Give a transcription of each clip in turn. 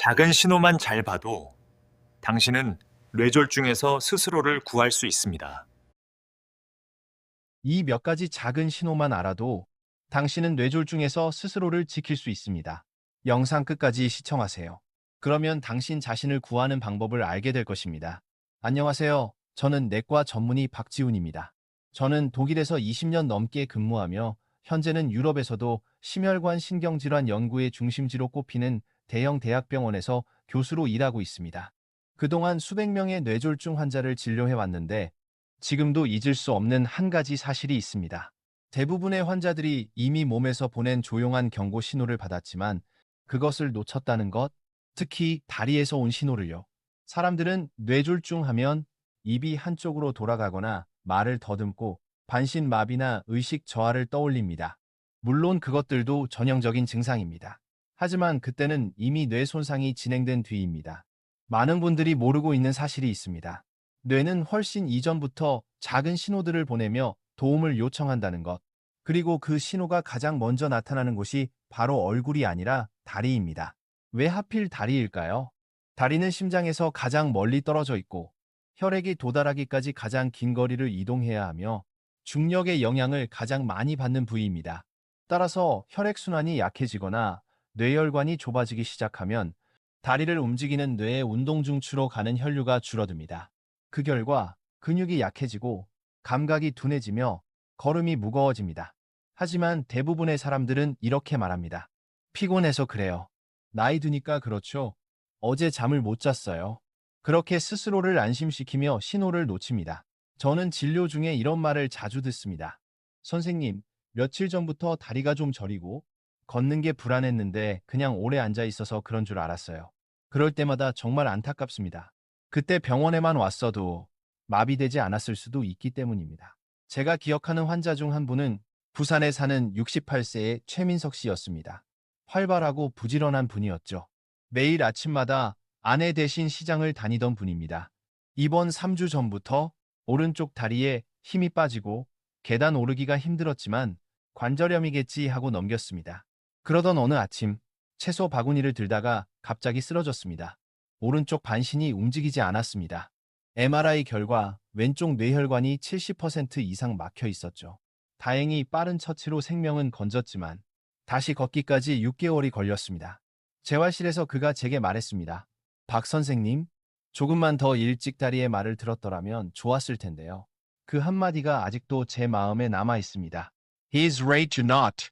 작은 신호만 잘 봐도 당신은 뇌졸중에서 스스로를 구할 수 있습니다. 이 몇 가지 작은 신호만 알아도 당신은 뇌졸중에서 스스로를 지킬 수 있습니다. 영상 끝까지 시청하세요. 그러면 당신 자신을 구하는 방법을 알게 될 것입니다. 안녕하세요. 저는 내과 전문의 박지훈입니다. 저는 독일에서 20년 넘게 근무하며 현재는 유럽에서도 심혈관 신경질환 연구의 중심지로 꼽히는 대형 대학병원에서 교수로 일하고 있습니다. 그동안 수백 명의 뇌졸중 환자를 진료해 왔는데 지금도 잊을 수 없는 한 가지 사실이 있습니다. 대부분의 환자들이 이미 몸에서 보낸 조용한 경고 신호를 받았지만 그것을 놓쳤다는 것, 특히 다리에서 온 신호를요. 사람들은 뇌졸중 하면 입이 한쪽으로 돌아가거나 말을 더듬고 반신마비나 의식 저하를 떠올립니다. 물론 그것들도 전형적인 증상입니다. 하지만 그때는 이미 뇌 손상이 진행된 뒤입니다. 많은 분들이 모르고 있는 사실이 있습니다. 뇌는 훨씬 이전부터 작은 신호들을 보내며 도움을 요청한다는 것. 그리고 그 신호가 가장 먼저 나타나는 곳이 바로 얼굴이 아니라 다리입니다. 왜 하필 다리일까요? 다리는 심장에서 가장 멀리 떨어져 있고 혈액이 도달하기까지 가장 긴 거리를 이동해야 하며 중력의 영향을 가장 많이 받는 부위입니다. 따라서 혈액순환이 약해지거나 뇌혈관이 좁아지기 시작하면 다리를 움직이는 뇌의 운동중추로 가는 혈류가 줄어듭니다. 그 결과 근육이 약해지고 감각이 둔해지며 걸음이 무거워집니다. 하지만 대부분의 사람들은 이렇게 말합니다. 피곤해서 그래요. 나이 드니까 그렇죠. 어제 잠을 못 잤어요. 그렇게 스스로를 안심시키며 신호를 놓칩니다. 저는 진료 중에 이런 말을 자주 듣습니다. 선생님, 며칠 전부터 다리가 좀 저리고 걷는 게 불안했는데 그냥 오래 앉아 있어서 그런 줄 알았어요. 그럴 때마다 정말 안타깝습니다. 그때 병원에만 왔어도 마비되지 않았을 수도 있기 때문입니다. 제가 기억하는 환자 중 한 분은 부산에 사는 68세의 최민석 씨였습니다. 활발하고 부지런한 분이었죠. 매일 아침마다 아내 대신 시장을 다니던 분입니다. 이번 3주 전부터 오른쪽 다리에 힘이 빠지고 계단 오르기가 힘들었지만 관절염이겠지 하고 넘겼습니다. 그러던 어느 아침 채소 바구니를 들다가 갑자기 쓰러졌습니다. 오른쪽 반신이 움직이지 않았습니다. MRI 결과 왼쪽 뇌혈관이 70% 이상 막혀 있었죠. 다행히 빠른 처치로 생명은 건졌지만 다시 걷기까지 6개월이 걸렸습니다. 재활실에서 그가 제게 말했습니다. 박 선생님, 조금만 더 일찍 다리의 말을 들었더라면 좋았을 텐데요. 그 한마디가 아직도 제 마음에 남아 있습니다. He's right to not.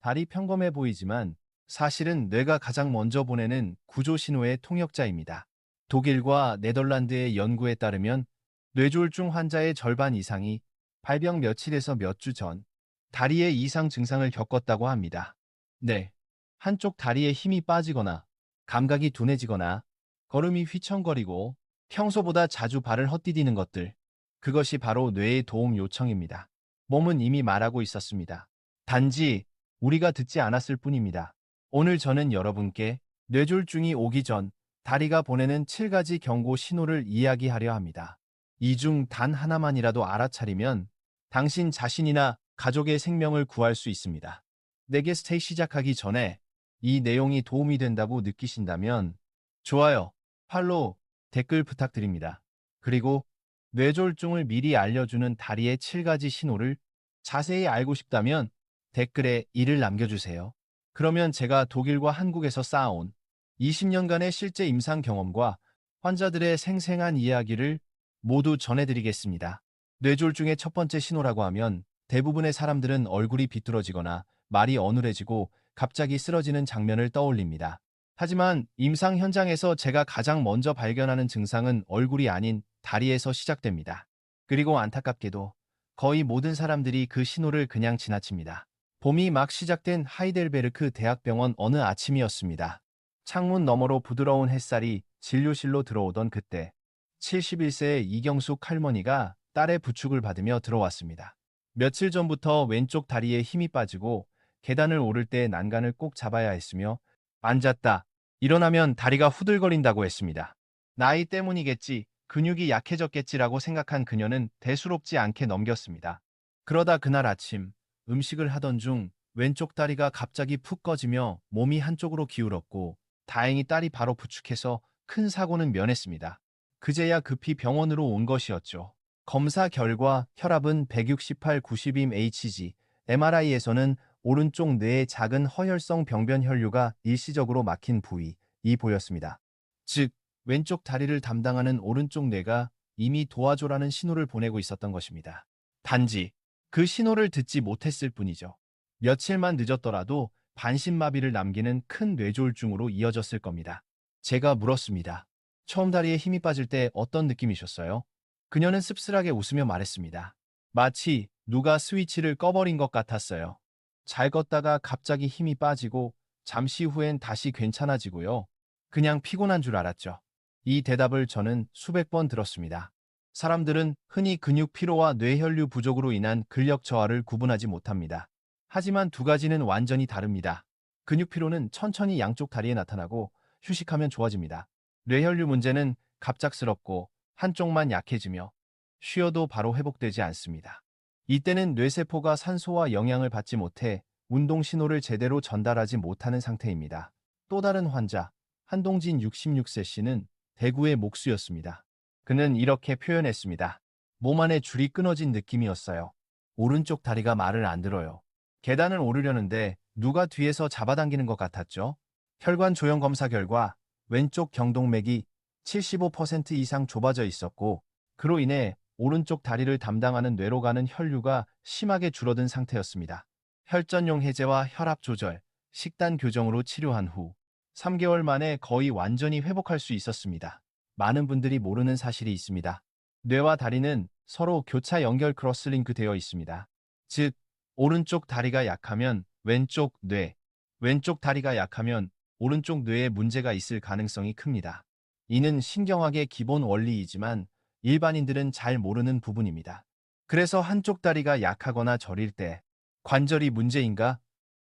다리 평범해 보이지만 사실은 뇌가 가장 먼저 보내는 구조 신호의 통역자입니다. 독일과 네덜란드의 연구에 따르면 뇌졸중 환자의 절반 이상이 발병 며칠에서 몇 주 전 다리의 이상 증상을 겪었다고 합니다. 네, 한쪽 다리에 힘이 빠지거나 감각이 둔해지거나 걸음이 휘청거리고 평소보다 자주 발을 헛디디는 것들, 그것이 바로 뇌의 도움 요청입니다. 몸은 이미 말하고 있었습니다. 단지 우리가 듣지 않았을 뿐입니다. 오늘 저는 여러분께 뇌졸중이 오기 전 다리가 보내는 7가지 경고 신호를 이야기하려 합니다. 이 중 단 하나만이라도 알아차리면 당신 자신이나 가족의 생명을 구할 수 있습니다. 내게스테이 시작하기 전에 이 내용이 도움이 된다고 느끼신다면 좋아요, 팔로우, 댓글 부탁드립니다. 그리고 뇌졸중을 미리 알려주는 다리의 7가지 신호를 자세히 알고 싶다면 댓글에 이를 남겨주세요. 그러면 제가 독일과 한국에서 쌓아온 20년간의 실제 임상 경험과 환자들의 생생한 이야기를 모두 전해드리겠습니다. 뇌졸중의 첫 번째 신호라고 하면 대부분의 사람들은 얼굴이 비뚤어지거나 말이 어눌해지고 갑자기 쓰러지는 장면을 떠올립니다. 하지만 임상 현장에서 제가 가장 먼저 발견하는 증상은 얼굴이 아닌 다리에서 시작됩니다. 그리고 안타깝게도 거의 모든 사람들이 그 신호를 그냥 지나칩니다. 봄이 막 시작된 하이델베르크 대학병원 어느 아침이었습니다. 창문 너머로 부드러운 햇살이 진료실로 들어오던 그때 71세의 이경숙 할머니가 딸의 부축을 받으며 들어왔습니다. 며칠 전부터 왼쪽 다리에 힘이 빠지고 계단을 오를 때 난간을 꼭 잡아야 했으며 앉았다, 일어나면 다리가 후들거린다고 했습니다. 나이 때문이겠지, 근육이 약해졌겠지라고 생각한 그녀는 대수롭지 않게 넘겼습니다. 그러다 그날 아침 음식을 하던 중 왼쪽 다리가 갑자기 푹 꺼지며 몸이 한쪽으로 기울었고 다행히 딸이 바로 부축해서 큰 사고는 면했습니다. 그제야 급히 병원으로 온 것이었죠. 검사 결과 혈압은 168/90임 MRI에서는 오른쪽 뇌의 작은 허혈성 병변 혈류가 일시적으로 막힌 부위이 보였습니다. 즉, 왼쪽 다리를 담당하는 오른쪽 뇌가 이미 도와줘라는 신호를 보내고 있었던 것입니다. 단지 그 신호를 듣지 못했을 뿐이죠. 며칠만 늦었더라도 반신마비를 남기는 큰 뇌졸중으로 이어졌을 겁니다. 제가 물었습니다. 처음 다리에 힘이 빠질 때 어떤 느낌이셨어요? 그녀는 씁쓸하게 웃으며 말했습니다. 마치 누가 스위치를 꺼버린 것 같았어요. 잘 걷다가 갑자기 힘이 빠지고 잠시 후엔 다시 괜찮아지고요. 그냥 피곤한 줄 알았죠. 이 대답을 저는 수백 번 들었습니다. 사람들은 흔히 근육 피로와 뇌혈류 부족으로 인한 근력 저하를 구분하지 못합니다. 하지만 두 가지는 완전히 다릅니다. 근육 피로는 천천히 양쪽 다리에 나타나고 휴식하면 좋아집니다. 뇌혈류 문제는 갑작스럽고 한쪽만 약해지며 쉬어도 바로 회복되지 않습니다. 이때는 뇌세포가 산소와 영양을 받지 못해 운동 신호를 제대로 전달하지 못하는 상태입니다. 또 다른 환자, 한동진 66세 씨는 대구의 목수였습니다. 그는 이렇게 표현했습니다. 몸 안에 줄이 끊어진 느낌이었어요. 오른쪽 다리가 말을 안 들어요. 계단을 오르려는데 누가 뒤에서 잡아당기는 것 같았죠. 혈관 조형 검사 결과 왼쪽 경동맥이 75% 이상 좁아져 있었고, 그로 인해 오른쪽 다리를 담당하는 뇌로 가는 혈류가 심하게 줄어든 상태였습니다. 혈전용 해제와 혈압 조절, 식단 교정으로 치료한 후 3개월 만에 거의 완전히 회복할 수 있었습니다. 많은 분들이 모르는 사실이 있습니다. 뇌와 다리는 서로 교차 연결 크로스링크 되어 있습니다. 즉, 오른쪽 다리가 약하면 왼쪽 뇌, 왼쪽 다리가 약하면 오른쪽 뇌에 문제가 있을 가능성이 큽니다. 이는 신경학의 기본 원리이지만 일반인들은 잘 모르는 부분입니다. 그래서 한쪽 다리가 약하거나 저릴 때 관절이 문제인가?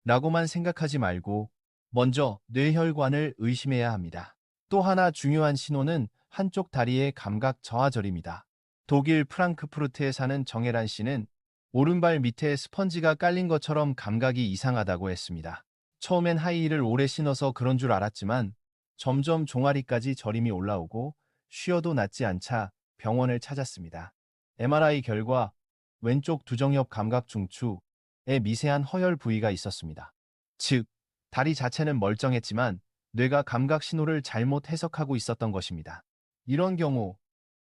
라고만 생각하지 말고 먼저 뇌혈관을 의심해야 합니다. 또 하나 중요한 신호는 한쪽 다리의 감각 저하절입니다. 독일 프랑크푸르트에 사는 정혜란 씨는 오른발 밑에 스펀지가 깔린 것처럼 감각이 이상하다고 했습니다. 처음엔 하이힐을 오래 신어서 그런 줄 알았지만 점점 종아리까지 저림이 올라오고 쉬어도 낫지 않자 병원을 찾았습니다. MRI 결과 왼쪽 두정엽 감각 중추에 미세한 허혈 부위가 있었습니다. 즉, 다리 자체는 멀쩡했지만 뇌가 감각 신호를 잘못 해석하고 있었던 것입니다. 이런 경우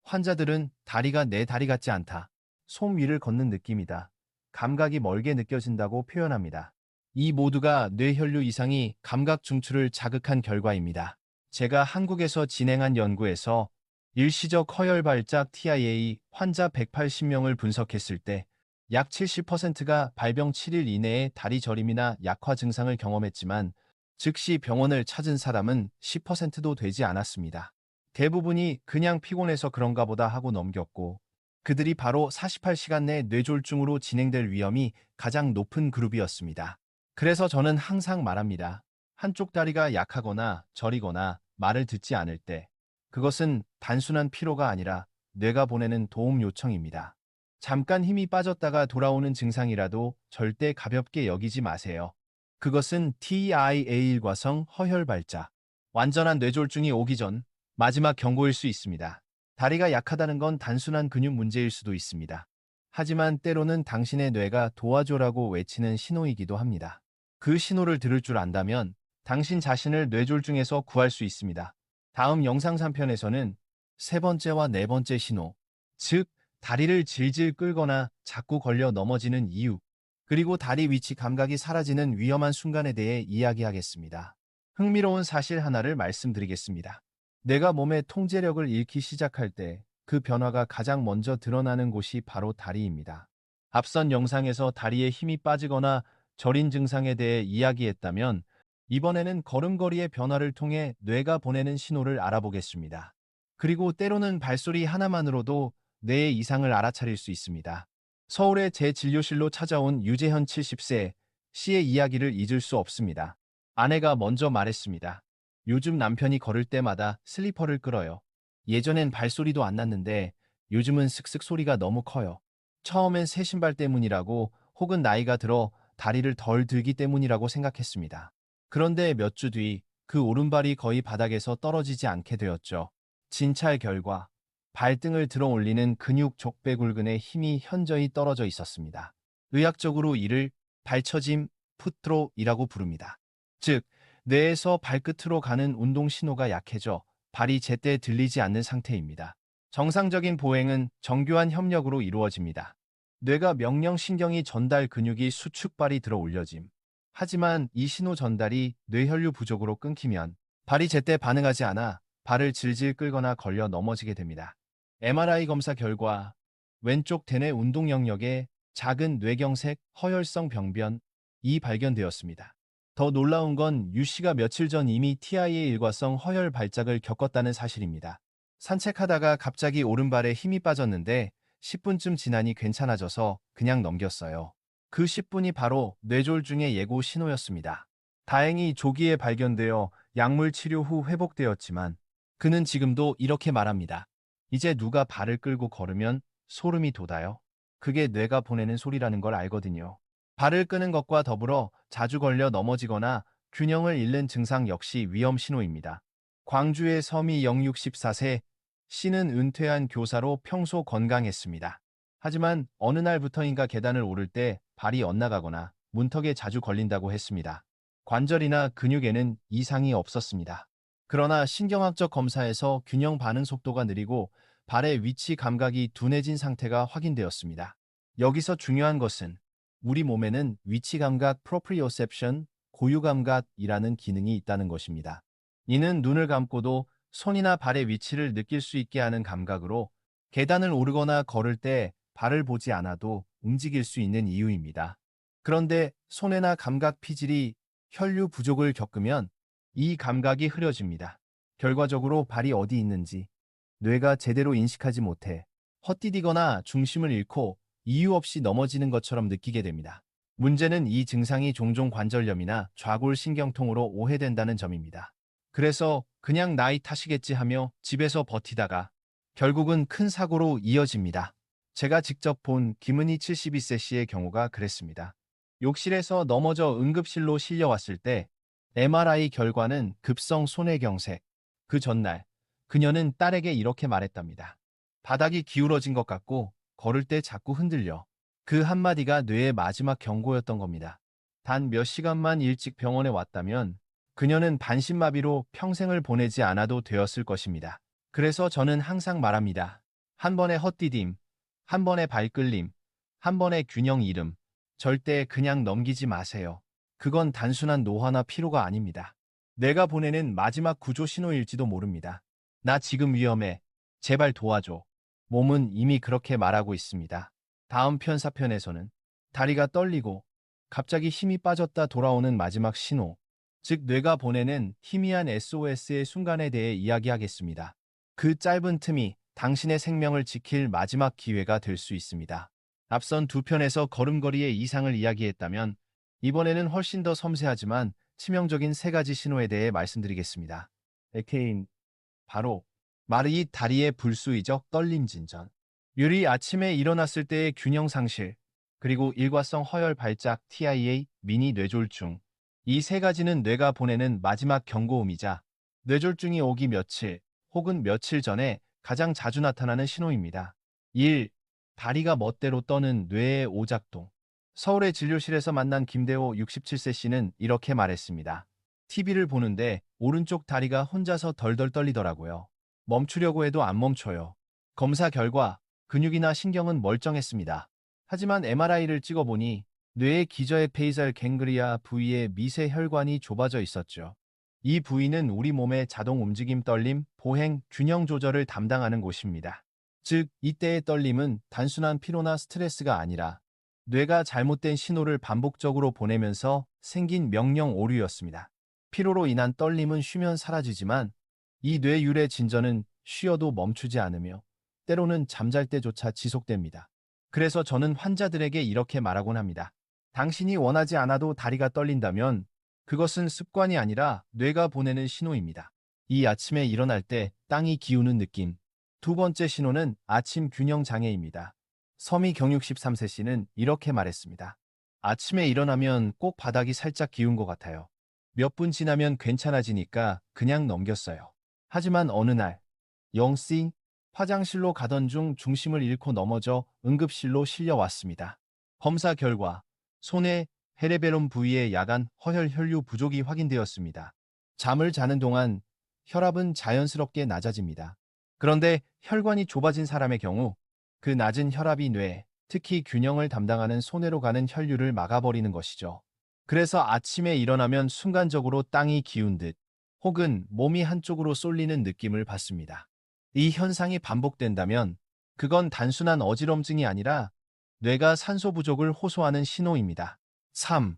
환자들은 다리가 내 다리 같지 않다, 솜 위를 걷는 느낌이다, 감각이 멀게 느껴진다고 표현합니다. 이 모두가 뇌혈류 이상이 감각 중추를 자극한 결과입니다. 제가 한국에서 진행한 연구에서 일시적 허혈 발작 TIA 환자 180명을 분석했을 때 약 70%가 발병 7일 이내에 다리 저림이나 약화 증상을 경험했지만 즉시 병원을 찾은 사람은 10%도 되지 않았습니다. 대부분이 그냥 피곤해서 그런가 보다 하고 넘겼고, 그들이 바로 48시간 내 뇌졸중으로 진행될 위험이 가장 높은 그룹이었습니다. 그래서 저는 항상 말합니다. 한쪽 다리가 약하거나 저리거나 말을 듣지 않을 때 그것은 단순한 피로가 아니라 뇌가 보내는 도움 요청입니다. 잠깐 힘이 빠졌다가 돌아오는 증상이라도 절대 가볍게 여기지 마세요. 그것은 TIA1과성 허혈 발작, 완전한 뇌졸중이 오기 전 마지막 경고일 수 있습니다. 다리가 약하다는 건 단순한 근육 문제일 수도 있습니다. 하지만 때로는 당신의 뇌가 도와줘라고 외치는 신호이기도 합니다. 그 신호를 들을 줄 안다면 당신 자신을 뇌졸중에서 구할 수 있습니다. 다음 영상 3편에서는 세 번째와 네 번째 신호, 즉 다리를 질질 끌거나 자꾸 걸려 넘어지는 이유, 그리고 다리 위치 감각이 사라지는 위험한 순간에 대해 이야기하겠습니다. 흥미로운 사실 하나를 말씀드리겠습니다. 내가 몸의 통제력을 잃기 시작할 때 그 변화가 가장 먼저 드러나는 곳이 바로 다리입니다. 앞선 영상에서 다리에 힘이 빠지거나 저린 증상에 대해 이야기했다면 이번에는 걸음걸이의 변화를 통해 뇌가 보내는 신호를 알아보겠습니다. 그리고 때로는 발소리 하나만으로도 뇌의 이상을 알아차릴 수 있습니다. 서울의 제 진료실로 찾아온 유재현 70세 씨의 이야기를 잊을 수 없습니다. 아내가 먼저 말했습니다. 요즘 남편이 걸을 때마다 슬리퍼를 끌어요. 예전엔 발소리도 안 났는데 요즘은 슥슥 소리가 너무 커요. 처음엔 새 신발 때문이라고 혹은 나이가 들어 다리를 덜 들기 때문이라고 생각했습니다. 그런데 몇 주 뒤 그 오른발이 거의 바닥에서 떨어지지 않게 되었죠. 진찰 결과 발등을 들어 올리는 근육 족배굴근의 힘이 현저히 떨어져 있었습니다. 의학적으로 이를 발처짐 풋트로이라고 부릅니다. 즉, 뇌에서 발끝으로 가는 운동 신호가 약해져 발이 제때 들리지 않는 상태입니다. 정상적인 보행은 정교한 협력으로 이루어집니다. 뇌가 명령신경이 전달 근육이 수축발이 들어 올려짐. 하지만 이 신호 전달이 뇌혈류 부족으로 끊기면 발이 제때 반응하지 않아 발을 질질 끌거나 걸려 넘어지게 됩니다. MRI 검사 결과 왼쪽 대뇌 운동 영역에 작은 뇌경색 허혈성 병변이 발견되었습니다. 더 놀라운 건 유 씨가 며칠 전 이미 TIA 일과성 허혈 발작을 겪었다는 사실입니다. 산책하다가 갑자기 오른발에 힘이 빠졌는데 10분쯤 지나니 괜찮아져서 그냥 넘겼어요. 그 10분이 바로 뇌졸중의 예고 신호였습니다. 다행히 조기에 발견되어 약물 치료 후 회복되었지만 그는 지금도 이렇게 말합니다. 이제 누가 발을 끌고 걸으면 소름이 돋아요. 그게 뇌가 보내는 소리라는 걸 알거든요. 발을 끄는 것과 더불어 자주 걸려 넘어지거나 균형을 잃는 증상 역시 위험 신호입니다. 광주의 서미 영 64세 씨는 은퇴한 교사로 평소 건강했습니다. 하지만 어느 날부터인가 계단을 오를 때 발이 엇나가거나 문턱에 자주 걸린다고 했습니다. 관절이나 근육에는 이상이 없었습니다. 그러나 신경학적 검사에서 균형 반응 속도가 느리고 발의 위치 감각이 둔해진 상태가 확인되었습니다. 여기서 중요한 것은 우리 몸에는 위치 감각 proprioception, 고유 감각이라는 기능이 있다는 것입니다. 이는 눈을 감고도 손이나 발의 위치를 느낄 수 있게 하는 감각으로 계단을 오르거나 걸을 때 발을 보지 않아도 움직일 수 있는 이유입니다. 그런데 손해나 감각 피질이 혈류 부족을 겪으면 이 감각이 흐려집니다. 결과적으로 발이 어디 있는지 뇌가 제대로 인식하지 못해 헛디디거나 중심을 잃고 이유 없이 넘어지는 것처럼 느끼게 됩니다. 문제는 이 증상이 종종 관절염이나 좌골신경통으로 오해된다는 점입니다. 그래서 그냥 나이 탓이겠지 하며 집에서 버티다가 결국은 큰 사고로 이어집니다. 제가 직접 본 김은희 72세 씨의 경우가 그랬습니다. 욕실에서 넘어져 응급실로 실려왔을 때 MRI 결과는 급성 손해경색. 그 전날 그녀는 딸에게 이렇게 말했답니다. 바닥이 기울어진 것 같고 걸을 때 자꾸 흔들려. 그 한마디가 뇌의 마지막 경고였던 겁니다. 단 몇 시간만 일찍 병원에 왔다면 그녀는 반신마비로 평생을 보내지 않아도 되었을 것입니다. 그래서 저는 항상 말합니다. 한 번의 헛디딤, 한 번의 발끌림, 한 번의 균형 잃음, 절대 그냥 넘기지 마세요. 그건 단순한 노화나 피로가 아닙니다. 내가 보내는 마지막 구조 신호일지도 모릅니다. 나 지금 위험해. 제발 도와줘. 몸은 이미 그렇게 말하고 있습니다. 다음 편사편에서는 다리가 떨리고 갑자기 힘이 빠졌다 돌아오는 마지막 신호, 즉 뇌가 보내는 희미한 SOS의 순간에 대해 이야기하겠습니다. 그 짧은 틈이 당신의 생명을 지킬 마지막 기회가 될 수 있습니다. 앞선 두 편에서 걸음걸이의 이상을 이야기했다면 이번에는 훨씬 더 섬세하지만 치명적인 세 가지 신호에 대해 말씀드리겠습니다. 에케인, 바로 마르잇 다리의 불수의적 떨림 진전, 유리 아침에 일어났을 때의 균형 상실, 그리고 일과성 허혈 발작 TIA 미니 뇌졸중. 이 세 가지는 뇌가 보내는 마지막 경고음이자 뇌졸중이 오기 며칠 혹은 며칠 전에 가장 자주 나타나는 신호입니다. 1. 다리가 멋대로 떠는 뇌의 오작동. 서울의 진료실에서 만난 김대호 67세 씨는 이렇게 말했습니다. TV를 보는데 오른쪽 다리가 혼자서 덜덜 떨리더라고요. 멈추려고 해도 안 멈춰요. 검사 결과 근육이나 신경은 멀쩡했습니다. 하지만 MRI를 찍어보니 뇌의 기저의 페이살 갱그리아 부위에 미세 혈관이 좁아져 있었죠. 이 부위는 우리 몸의 자동 움직임 떨림, 보행, 균형 조절을 담당하는 곳입니다. 즉, 이때의 떨림은 단순한 피로나 스트레스가 아니라 뇌가 잘못된 신호를 반복적으로 보내면서 생긴 명령 오류였습니다. 피로로 인한 떨림은 쉬면 사라지지만 이 뇌율의 진전은 쉬어도 멈추지 않으며 때로는 잠잘 때조차 지속됩니다. 그래서 저는 환자들에게 이렇게 말하곤 합니다. 당신이 원하지 않아도 다리가 떨린다면 그것은 습관이 아니라 뇌가 보내는 신호입니다. 이 아침에 일어날 때 땅이 기우는 느낌. 두 번째 신호는 아침 균형 장애입니다. 서미 경육 13세 씨는 이렇게 말했습니다. 아침에 일어나면 꼭 바닥이 살짝 기운 것 같아요. 몇 분 지나면 괜찮아지니까 그냥 넘겼어요. 하지만 어느 날 영씨 화장실로 가던 중 중심을 잃고 넘어져 응급실로 실려왔습니다. 검사 결과 손에 헤레베론 부위에 야간 허혈 혈류 부족이 확인되었습니다. 잠을 자는 동안 혈압은 자연스럽게 낮아집니다. 그런데 혈관이 좁아진 사람의 경우 그 낮은 혈압이 뇌, 특히 균형을 담당하는 손해로 가는 혈류를 막아버리는 것이죠. 그래서 아침에 일어나면 순간적으로 땅이 기운 듯 혹은 몸이 한쪽으로 쏠리는 느낌을 받습니다. 이 현상이 반복된다면 그건 단순한 어지럼증이 아니라 뇌가 산소 부족을 호소하는 신호입니다. 3.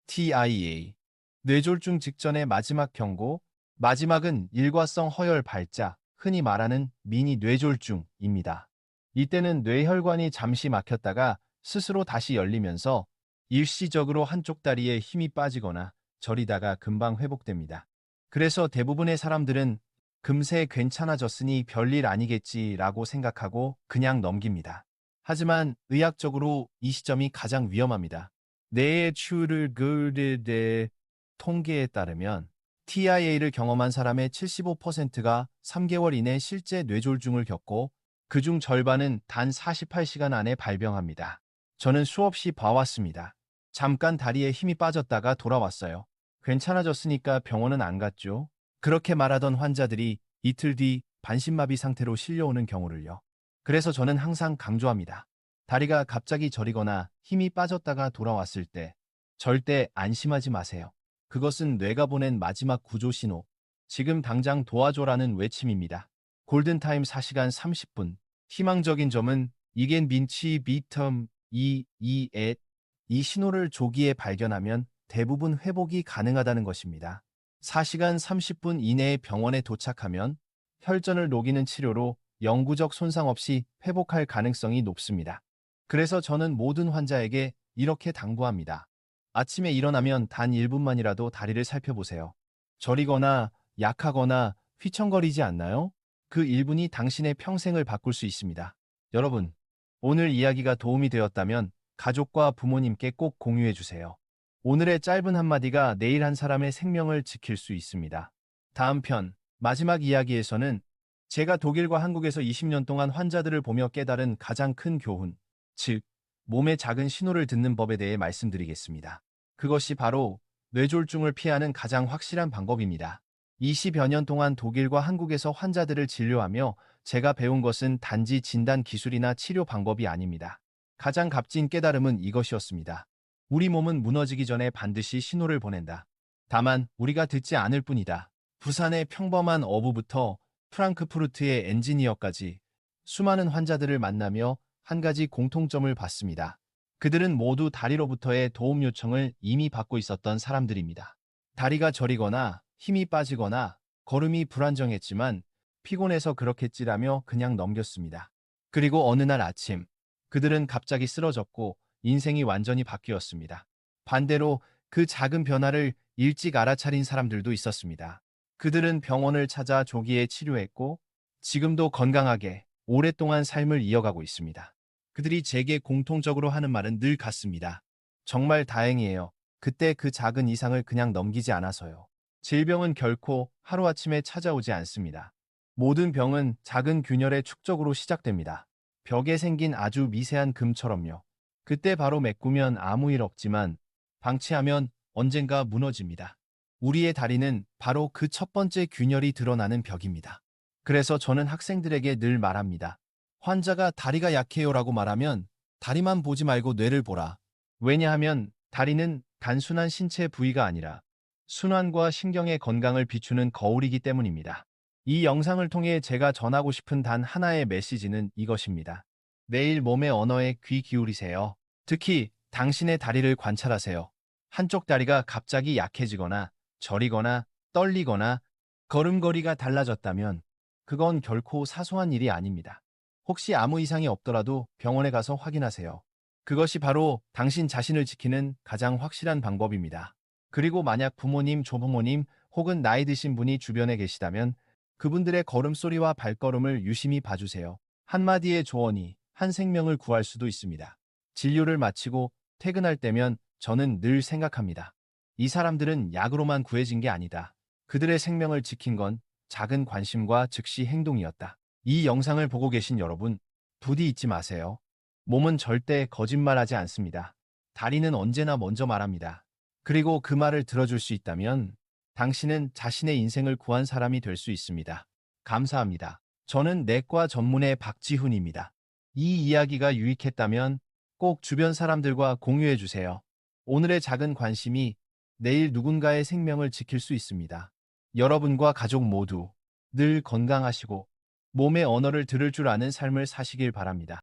TIA 뇌졸중 직전의 마지막 경고. 마지막은 일과성 허혈 발작, 흔히 말하는 미니 뇌졸중입니다. 이때는 뇌혈관이 잠시 막혔다가 스스로 다시 열리면서 일시적으로 한쪽 다리에 힘이 빠지거나 저리다가 금방 회복됩니다. 그래서 대부분의 사람들은 금세 괜찮아졌으니 별일 아니겠지라고 생각하고 그냥 넘깁니다. 하지만 의학적으로 이 시점이 가장 위험합니다. 뇌의 추를 그르되 통계에 따르면 TIA를 경험한 사람의 75%가 3개월 이내 실제 뇌졸중을 겪고 그중 절반은 단 48시간 안에 발병합니다. 저는 수없이 봐왔습니다. 잠깐 다리에 힘이 빠졌다가 돌아왔어요. 괜찮아졌으니까 병원은 안 갔죠. 그렇게 말하던 환자들이 이틀 뒤 반신마비 상태로 실려오는 경우를요. 그래서 저는 항상 강조합니다. 다리가 갑자기 저리거나 힘이 빠졌다가 돌아왔을 때 절대 안심하지 마세요. 그것은 뇌가 보낸 마지막 구조 신호, 지금 당장 도와줘라는 외침입니다. 골든타임 4시간 30분. 희망적인 점은 이겐 민치 비텀 이 신호를 조기에 발견하면 대부분 회복이 가능하다는 것입니다. 4시간 30분 이내에 병원에 도착하면 혈전을 녹이는 치료로 영구적 손상 없이 회복할 가능성이 높습니다. 그래서 저는 모든 환자에게 이렇게 당부합니다. 아침에 일어나면 단 1분만이라도 다리를 살펴보세요. 저리거나 약하거나 휘청거리지 않나요? 그 1분이 당신의 평생을 바꿀 수 있습니다. 여러분, 오늘 이야기가 도움이 되었다면 가족과 부모님께 꼭 공유해 주세요. 오늘의 짧은 한마디가 내일 한 사람의 생명을 지킬 수 있습니다. 다음 편, 마지막 이야기에서는 제가 독일과 한국에서 20년 동안 환자들을 보며 깨달은 가장 큰 교훈, 즉, 몸의 작은 신호를 듣는 법에 대해 말씀드리겠습니다. 그것이 바로 뇌졸중을 피하는 가장 확실한 방법입니다. 20여 년 동안 독일과 한국에서 환자들을 진료하며 제가 배운 것은 단지 진단 기술이나 치료 방법이 아닙니다. 가장 값진 깨달음은 이것이었습니다. 우리 몸은 무너지기 전에 반드시 신호를 보낸다. 다만 우리가 듣지 않을 뿐이다. 부산의 평범한 어부부터 프랑크푸르트의 엔지니어까지 수많은 환자들을 만나며 한 가지 공통점을 봤습니다. 그들은 모두 다리로부터의 도움 요청을 이미 받고 있었던 사람들입니다. 다리가 저리거나 힘이 빠지거나 걸음이 불안정했지만 피곤해서 그렇겠지라며 그냥 넘겼습니다. 그리고 어느 날 아침 그들은 갑자기 쓰러졌고 인생이 완전히 바뀌었습니다. 반대로 그 작은 변화를 일찍 알아차린 사람들도 있었습니다. 그들은 병원을 찾아 조기에 치료했고 지금도 건강하게 오랫동안 삶을 이어가고 있습니다. 그들이 제게 공통적으로 하는 말은 늘 같습니다. 정말 다행이에요. 그때 그 작은 이상을 그냥 넘기지 않아서요. 질병은 결코 하루아침에 찾아오지 않습니다. 모든 병은 작은 균열의 축적으로 시작됩니다. 벽에 생긴 아주 미세한 금처럼요. 그때 바로 메꾸면 아무 일 없지만 방치하면 언젠가 무너집니다. 우리의 다리는 바로 그 첫 번째 균열이 드러나는 벽입니다. 그래서 저는 학생들에게 늘 말합니다. 환자가 다리가 약해요라고 말하면 다리만 보지 말고 뇌를 보라. 왜냐하면 다리는 단순한 신체 부위가 아니라 순환과 신경의 건강을 비추는 거울이기 때문입니다. 이 영상을 통해 제가 전하고 싶은 단 하나의 메시지는 이것입니다. 매일 몸의 언어에 귀 기울이세요. 특히 당신의 다리를 관찰하세요. 한쪽 다리가 갑자기 약해지거나 저리거나 떨리거나 걸음걸이가 달라졌다면 그건 결코 사소한 일이 아닙니다. 혹시 아무 이상이 없더라도 병원에 가서 확인하세요. 그것이 바로 당신 자신을 지키는 가장 확실한 방법입니다. 그리고 만약 부모님, 조부모님 혹은 나이 드신 분이 주변에 계시다면 그분들의 걸음소리와 발걸음을 유심히 봐주세요. 한마디의 조언이 한 생명을 구할 수도 있습니다. 진료를 마치고 퇴근할 때면 저는 늘 생각합니다. 이 사람들은 약으로만 구해진 게 아니다. 그들의 생명을 지킨 건 작은 관심과 즉시 행동이었다. 이 영상을 보고 계신 여러분, 부디 잊지 마세요. 몸은 절대 거짓말하지 않습니다. 다리는 언제나 먼저 말합니다. 그리고 그 말을 들어줄 수 있다면 당신은 자신의 인생을 구한 사람이 될 수 있습니다. 감사합니다. 저는 내과 전문의 박지훈입니다. 이 이야기가 유익했다면 꼭 주변 사람들과 공유해 주세요. 오늘의 작은 관심이 내일 누군가의 생명을 지킬 수 있습니다. 여러분과 가족 모두 늘 건강하시고 몸의 언어를 들을 줄 아는 삶을 사시길 바랍니다.